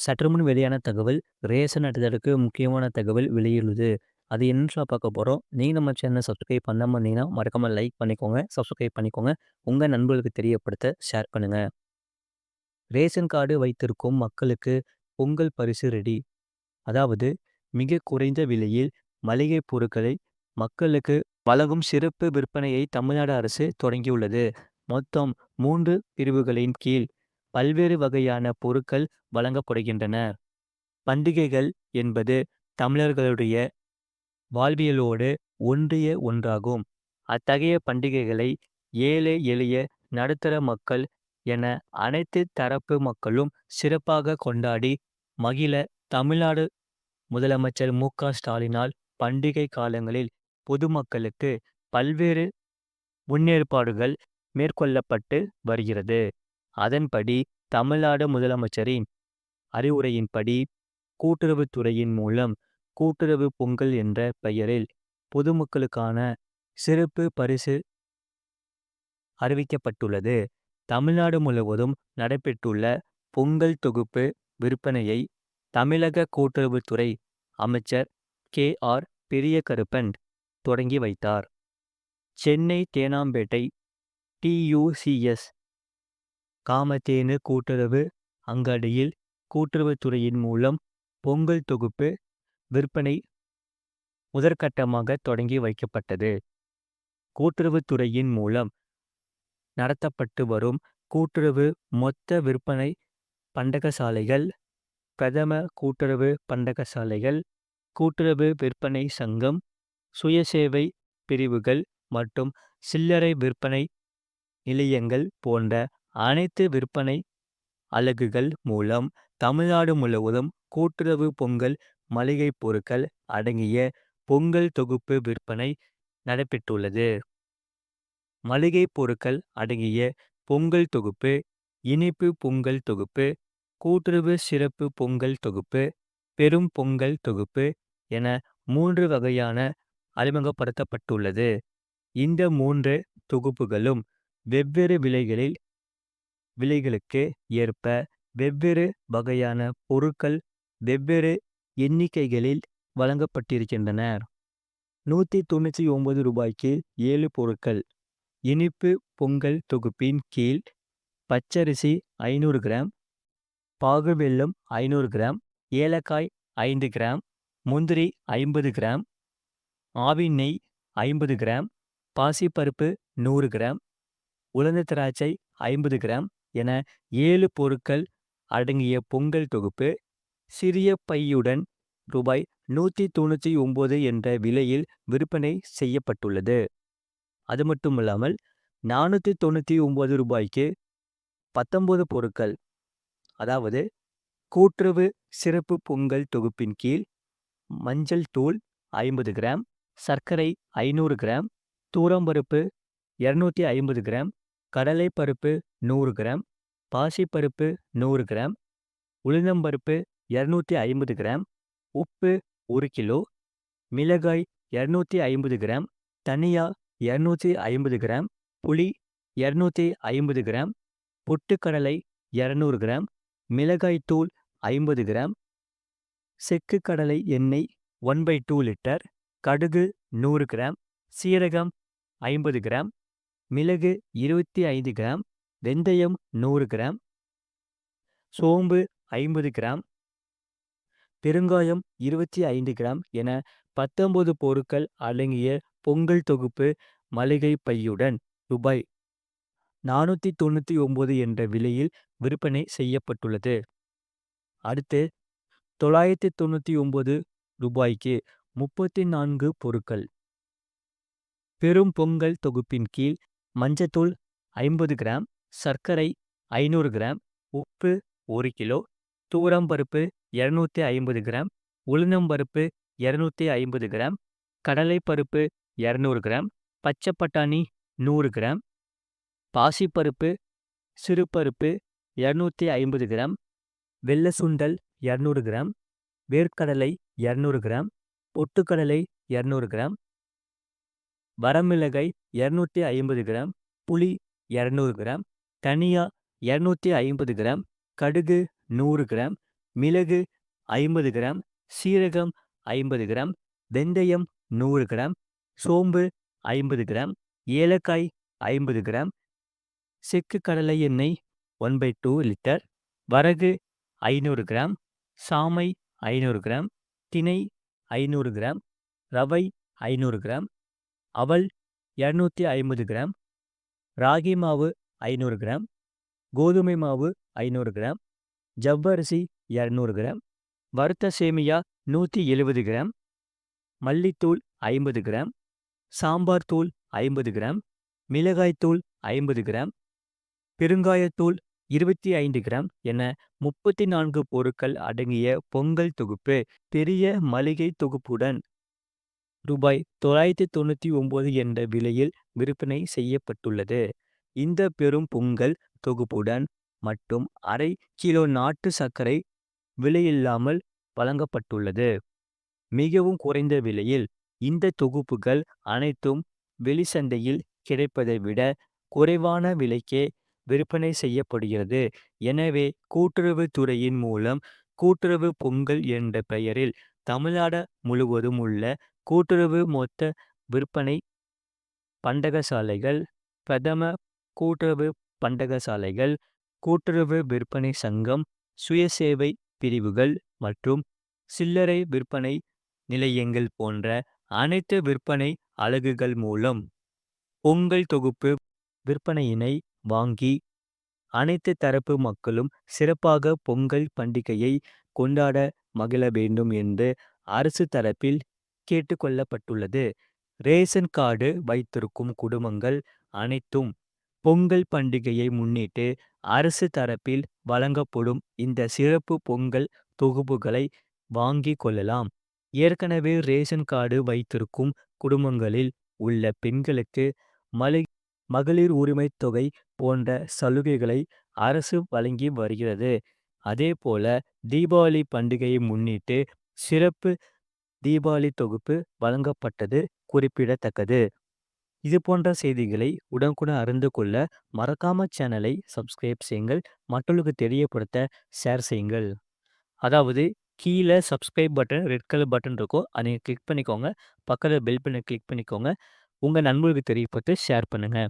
சற்றுமுன் வெளியான தகவல், ரேஷன் அட்டைதாரருக்கு முக்கியமான தகவல் வெளியிடுது. அது என்னன்னு பார்க்க போறோம். நீங்க நம்ம சேனல சப்ஸ்கிரைப் பண்ணாம இருந்தீங்கன்னா, மறக்காம லைக் பண்ணிக்கோங்க, சப்ஸ்கிரைப் பண்ணிக்கோங்க. உங்க நண்பர்களுக்கு தெரியப்படுத்த ஷேர் பண்ணுங்க. ரேஷன் கார்டு வைத்திருக்கும் மக்களுக்கு பொங்கல் பரிசு ரெடி. அதாவது, மிக குறைந்த விலையில் மளிகை பொருட்களை மக்களுக்கு வழங்கும் சிறப்பு விற்பனையை தமிழ்நாடு அரசு தொடங்கியுள்ளது. மொத்தம் 3 பிரிவுகளின் கீழ் பல்வேறு வகையான பொருட்கள் வழங்கப்படுகின்றன. பண்டிகைகள் என்பது தமிழர்களுடைய வாழ்வியலோடு ஒன்றிய ஒன்றாகும். அத்தகைய பண்டிகைகளை ஏழை எளிய நடுத்தர மக்கள் என அனைத்து தரப்பு மக்களும் சிறப்பாக கொண்டாடி மகிழ தமிழ்நாடு முதலமைச்சர் மு.க. ஸ்டாலினால் பண்டிகை காலங்களில் பொதுமக்களுக்கு பல்வேறு முன்னேற்பாடுகள் மேற்கொள்ளப்பட்டு வருகிறது. அதன்படி தமிழ்நாடு முதலமைச்சரின் அறிவுரையின்படி கூட்டுறவுத்துறையின் மூலம் கூட்டுறவு பொங்கல் என்ற பெயரில் பொதுமக்களுக்கான சிறப்பு பரிசு அறிவிக்கப்பட்டுள்ளது. தமிழ்நாடு முழுவதும் நடைபெற்றுள்ள பொங்கல் தொகுப்பு விற்பனையை தமிழக கூட்டுறவுத்துறை அமைச்சர் கே.ஆர். பெரியகருப்பன் தொடங்கி வைத்தார். சென்னை தேனாம்பேட்டை டி.யு.சி.எஸ். காமதேனு கூட்டுறவு அங்காடியில் கூட்டுறவுத்துறையின் மூலம் பொங்கல் தொகுப்பு விற்பனை முதற்கட்டமாக தொடங்கி வைக்கப்பட்டது. கூட்டுறவுத்துறையின் மூலம் நடத்தப்பட்டு வரும் கூட்டுறவு மொத்த விற்பனை பண்டகசாலைகள், பிரதம கூட்டுறவு பண்டகசாலைகள், கூட்டுறவு விற்பனை சங்கம், சுயசேவை பிரிவுகள் மற்றும் சில்லறை விற்பனை நிலையங்கள் போன்ற அனைத்து விற்பனை அலகுகள் மூலம் தமிழ்நாடு முழுவதும் கூட்டுறவு பொங்கல் மளிகை பொருட்கள் அடங்கிய பொங்கல் தொகுப்பு விற்பனை நடைபெற்றுள்ளது. மளிகை பொருட்கள் அடங்கிய பொங்கல் தொகுப்பு, இனிப்பு பொங்கல் தொகுப்பு, கூட்டுறவு சிறப்பு பொங்கல் தொகுப்பு, பெரும் பொங்கல் தொகுப்பு என 3 வகையான அறிமுகப்படுத்தப்பட்டுள்ளது. இந்த 3 தொகுப்புகளும் வெவ்வேறு விலைகளுக்கு ஏற்ப வெவ்வேறு வகையான பொருட்கள் வெவ்வேறு எண்ணிக்கைகளில் வழங்கப்பட்டிருக்கின்றன. ரூ. 199க்கு 7 பொருட்கள். இனிப்பு பொங்கல் தொகுப்பின் கீழ் பச்சரிசி 500 கிராம், பாகு வெல்லம் 500 கிராம், ஏலக்காய் 5 கிராம், முந்திரி 50 கிராம், ஆவி நெய் 50 கிராம், பாசிப்பருப்பு 100 கிராம், உலர்ந்த திராட்சை 50 கிராம் என 7 பொருட்கள் அடங்கிய பொங்கல் தொகுப்பு சிறிய பையுடன் ரூபாய் 199 என்ற விலையில் விற்பனை செய்யப்பட்டுள்ளது. அது மட்டுமல்லாமல் ரூ. 499க்கு 19 பொருட்கள். அதாவது, கூட்டுறவு சிறப்பு பொங்கல் தொகுப்பின் கீழ் மஞ்சள் தூள் 50 கிராம், சர்க்கரை 500 கிராம், தூரம்பருப்பு 250 கிராம், கடலைப்பருப்பு 100 கிராம், பாசிப்பருப்பு 100 கிராம், உளுந்தம்பருப்பு 250 கிராம், உப்பு 1 கிலோ, மிளகாய் 250 கிராம், தனியா 250 கிராம், புளி 250 கிராம், பொட்டுக்கடலை 200 கிராம், மிளகாய்த்தூள் 50 கிராம், செக்கு கடலை எண்ணெய் 1/2 லிட்டர், கடுகு 100 கிராம், சீரகம் 50 கிராம், மிளகு 25 கிராம், வெந்தயம் 100 கிராம், சோம்பு 50 கிராம், பெருங்காயம் 25 கிராம் என 19 பொருட்கள் அடங்கிய பொங்கல் தொகுப்பு மளிகை பையுடன் ரூபாய் 499 என்ற விலையில் விற்பனை செய்யப்பட்டுள்ளது. அடுத்து ரூ. 999க்கு 34 பொருட்கள். பெரும் பொங்கல் தொகுப்பின் கீழ் மஞ்சத்தூள் 50 கிராம், சர்க்கரை 500 கிராம், உப்பு 1 கிலோ, தூரம்பருப்பு 250 கிராம், உளுந்தம்பருப்பு 250 கிராம், கடலைப்பருப்பு 200 கிராம், பச்சை பட்டாணி 100 கிராம், பாசிப்பருப்பு சிறுபருப்பு 250 கிராம், வெள்ளை சுண்டல் 200 கிராம், வேர்க்கடலை 200 கிராம், பொட்டுக்கடலை 200 கிராம், வரமிளகாய் 250 கிராம், புளி 200 கிராம், தனியா 250 கிராம், கடுகு 100 கிராம், மிளகு 50 கிராம், சீரகம் 50 கிராம், வெந்தயம் 100 கிராம், சோம்பு 50 கிராம், ஏலக்காய் 50 கிராம், செக்கு கடலை எண்ணெய் 1/2 லிட்டர், வரகு 500 கிராம், சாமை 500 கிராம், திணை 500 கிராம், ரவை 500 கிராம், அவல் 250 கிராம், ராகி மாவு 500 கிராம், கோதுமை மாவு 500 கிராம், ஜவ்வரிசி 200 கிராம், வறுத்த சேமியா 170 கிராம், மல்லித்தூள் 50 கிராம், சாம்பார் தூள் 50 கிராம், மிளகாய்த்தூள் 50 கிராம், பெருங்காயத்தூள் 25 கிராம் என 34 பொருட்கள் அடங்கிய பொங்கல் தொகுப்பு பெரிய மளிகை தொகுப்புடன் ரூபாய் 999 என்ற விலையில் விற்பனை செய்யப்பட்டுள்ளது. இந்த பெரும் பொங்கல் தொகுப்புடன் மட்டும் அரை கிலோ நாட்டு சர்க்கரை விலையில்லாமல் வழங்கப்பட்டுள்ளது. மிகவும் குறைந்த விலையில் இந்த தொகுப்புகள் அனைத்தும் வெளிச்சந்தையில் கிடைப்பதை விட குறைவான விலைக்கே விற்பனை செய்யப்படுகிறது. எனவே கூட்டுறவு துறையின் மூலம் கூட்டுறவு பொங்கல் என்ற பெயரில் தமிழ்நாடு முழுவதும் உள்ள கூட்டுறவு மொத்த விற்பனை பண்டகசாலைகள், பிரதம கூட்டுறவு பண்டகசாலைகள், கூட்டுறவு விற்பனை சங்கம், சுயசேவை பிரிவுகள் மற்றும் சில்லறை விற்பனை நிலையங்கள் போன்ற அனைத்து விற்பனை அலகுகள் மூலம் பொங்கல் தொகுப்பு விற்பனையினை வாங்கி அனைத்து தரப்பு மக்களும் சிறப்பாக பொங்கல் பண்டிகையை கொண்டாட மகிழ வேண்டும் என்று அரசு தரப்பில் கேட்டுக்கொள்ளப்பட்டுள்ளது. ரேஷன் கார்டு வைத்திருக்கும் குடும்பங்கள் அனைத்தும் பொங்கல் பண்டிகையை முன்னிட்டு அரசு தரப்பில் வழங்கப்படும் இந்த சிறப்பு பொங்கல் தொகுப்புகளை வாங்கி கொள்ளலாம். ஏற்கனவே ரேஷன் கார்டு வைத்திருக்கும் குடும்பங்களில் உள்ள பெண்களுக்கு மகளிர் உரிமை தொகை போன்ற சலுகைகளை அரசு வழங்கி வருகிறது. அதேபோல தீபாவளி பண்டிகையை முன்னிட்டு சிறப்பு தீபாவளி தொகுப்பு வழங்கப்பட்டது குறிப்பிடத்தக்கது. இது போன்ற செய்திகளை உடனுக்குடன் அறிந்து கொள்ள மறக்காம சேனலை சப்ஸ்கிரைப் செய்யுங்கள். மற்றவர்களுக்கு தெரியப்படுத்த ஷேர் செய்யுங்கள். அதாவது கீழே subscribe button red colour button இருக்கும். அதை கிளிக் பண்ணிக்கோங்க. பக்கத்தில் பெல் பட்டனை கிளிக் பண்ணிக்கோங்க. உங்கள் நண்பர்களுக்கு தெரியப்படுத்த ஷேர் பண்ணுங்க.